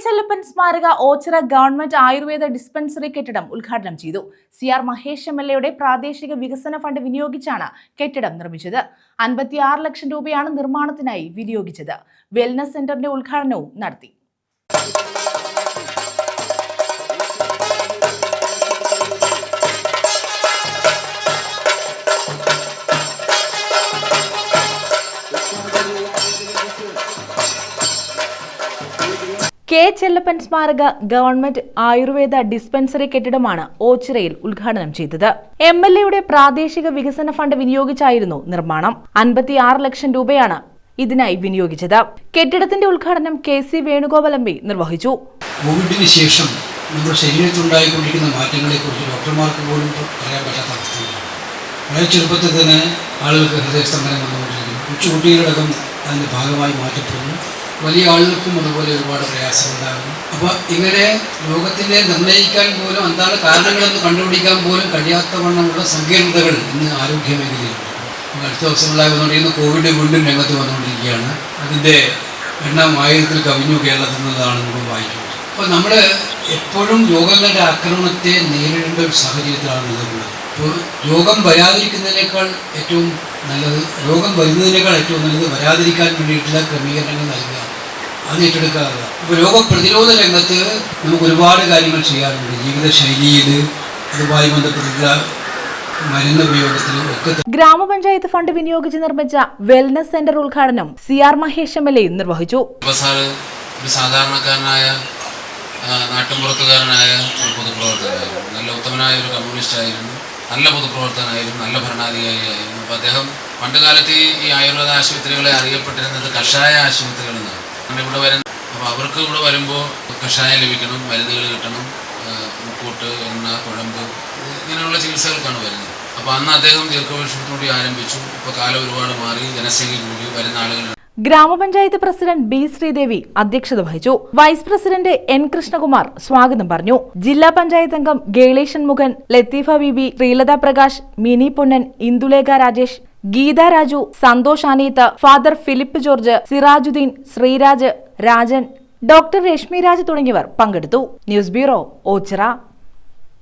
ചെല്ലപ്പൻ സ്മാരക Ochira government Ayurveda dispensary കെട്ടിടം ഉദ്ഘാടനം ചെയ്തു. CR മഹേഷ് MLA പ്രാദേശിക വികസന ഫണ്ട് വിനിയോഗിച്ചാണ് കെട്ടിടം നിർമ്മിച്ചത്. 56 ലക്ഷം രൂപയാണ് നിർമ്മാണത്തിനായി വിനിയോഗിച്ചത്. വെൽനസ് സെന്ററിന്റെ ഉദ്ഘാടനവും നടത്തി. ചെല്ലപ്പൻ സ്മാരക ഗവൺമെന്റ് ആയുർവേദ ഡിസ്പെൻസറി കെട്ടിടമാണ് ഓച്ചിറയിൽ ഉദ്ഘാടനം ചെയ്തത്. MLA പ്രാദേശിക വികസന ഫണ്ട് വിനിയോഗിച്ചായിരുന്നു നിർമ്മാണം. 56 ലക്ഷം രൂപയാണ് ഇതിനായി വിനിയോഗിച്ചത്. കെട്ടിടത്തിന്റെ ഉദ്ഘാടനം KC വേണുഗോപാൽ MP നിർവഹിച്ചു. കോവിഡിന് ശേഷം നമ്മുടെ ശരീരത്തിലുണ്ടായിക്കൊണ്ടിരിക്കുന്ന മാറ്റങ്ങളെക്കുറിച്ച് ഡോക്ടർമാർക്ക് പോലും പറയാൻ പറ്റാത്ത അവസ്ഥയിലാണ്. വളരെ ചെറുപ്പത്തിൽ തന്നെ ആളുകൾക്ക് ഹൃദയസ്തംഭനം വന്നുകൊണ്ടിരിക്കുന്നു. കൊച്ചുകുട്ടികളടക്കം അതിൻ്റെ ഭാഗമായി മാറ്റപ്പെടുന്നു. വലിയ ആളുകൾക്കും അതുപോലെ ഒരുപാട് പ്രയാസമുണ്ടാകുന്നു. അപ്പോൾ ഇങ്ങനെ രോഗത്തിനെ നിർണ്ണയിക്കാൻ പോലും എന്താണ് കാരണങ്ങളെന്ന് കണ്ടുപിടിക്കാൻ പോലും കഴിയാത്തവണ്ണമുള്ള സങ്കീർണതകൾ ഇന്ന് ആരോഗ്യ മേഖലയിലുണ്ട്. അടുത്ത ദിവസങ്ങളായി വന്നുകൊണ്ടിരിക്കുന്ന കോവിഡ് വീണ്ടും രംഗത്ത് വന്നുകൊണ്ടിരിക്കുകയാണ്. അതിൻ്റെ എണ്ണം 1000-ൽ കവിഞ്ഞു കേരളത്തിൽ നിന്നതാണ് നമ്മൾ വായിക്കുന്നത്. അപ്പോൾ നമ്മൾ എപ്പോഴും രോഗങ്ങളുടെ ആക്രമണത്തെ നേരിടേണ്ട ഒരു സാഹചര്യത്തിലാണ് നിലകൊള്ളുന്നത്. അപ്പോൾ രോഗം വരാതിരിക്കുന്നതിനേക്കാൾ ഏറ്റവും നല്ലത്, രോഗം വരുന്നതിനേക്കാൾ ഏറ്റവും നല്ലത് വരാതിരിക്കാൻ വേണ്ടിയിട്ടുള്ള ക്രമീകരണങ്ങൾ നൽകുക, അത് ഏറ്റെടുക്കാറുണ്ട്. അപ്പോൾ രോഗപ്രതിരോധ രംഗത്ത് നമുക്ക് ഒരുപാട് കാര്യങ്ങൾ ചെയ്യാറുണ്ട്. ജീവിതശൈലിയിൽ അതുമായി ബന്ധപ്പെട്ടിട്ടുള്ള മരുന്ന് ഉപയോഗത്തിലും ഒക്കെ. ഗ്രാമപഞ്ചായത്ത് ഫണ്ട് വിനിയോഗിച്ച് നിർമ്മിച്ച വെൽനസ് സെന്റർ ഉദ്ഘാടനം CR മഹേഷ് MLA നിർവഹിച്ചു. ഒരു സാധാരണക്കാരനായ നാട്ടിൻപുറത്തുകാരനായ ഒരു പൊതുപ്രവർത്തകനായിരുന്നു. നല്ല ഉത്തമനായ ഒരു കമ്മ്യൂണിസ്റ്റ് ആയിരുന്നു. നല്ല പൊതുപ്രവർത്തകനായിരുന്നു. നല്ല ഭരണാധികാരിയായിരുന്നു. അപ്പോൾ അദ്ദേഹം പണ്ടുകാലത്ത് ഈ ആയുർവേദ ആശുപത്രികളെ അറിയപ്പെട്ടിരുന്നത് കഷായ ആശുപത്രികൾ എന്നാണ്. ഇവിടെ വരുന്ന അപ്പോൾ അവർക്ക് ഇവിടെ വരുമ്പോൾ കഷായം ലഭിക്കണം, മരുന്നുകൾ കിട്ടണം, മുക്കൂട്ട്, എണ്ണ, കുഴമ്പ്, ഇങ്ങനെയുള്ള ചികിത്സകൾക്കാണ് വരുന്നത്. അപ്പോൾ അന്ന് അദ്ദേഹം ദീർഘവീക്ഷണത്തോടെ ആരംഭിച്ചു. ഇപ്പോൾ കാലം ഒരുപാട് മാറി, ജനസംഖ്യ കൂടി, വരുന്ന ആളുകൾ. ഗ്രാമപഞ്ചായത്ത് പ്രസിഡന്റ് B ശ്രീദേവി അധ്യക്ഷത വഹിച്ചു. വൈസ് പ്രസിഡന്റ് N കൃഷ്ണകുമാർ സ്വാഗതം പറഞ്ഞു. ജില്ലാ പഞ്ചായത്ത് അംഗം ഗേളേഷൻ മുഖൻ, ലത്തീഫ ബീബി, ശ്രീലത പ്രകാശ്, മിനി പൊന്നൻ, ഇന്ദുലേഖ രാജേഷ്, ഗീത രാജു, സന്തോഷ് ആനീത്ത്, father Philip George, Sirajuddin, Sreeraj, Rajan, doctor Reshmi Raj തുടങ്ങിയവർ പങ്കെടുത്തു. News bureau, Ochira.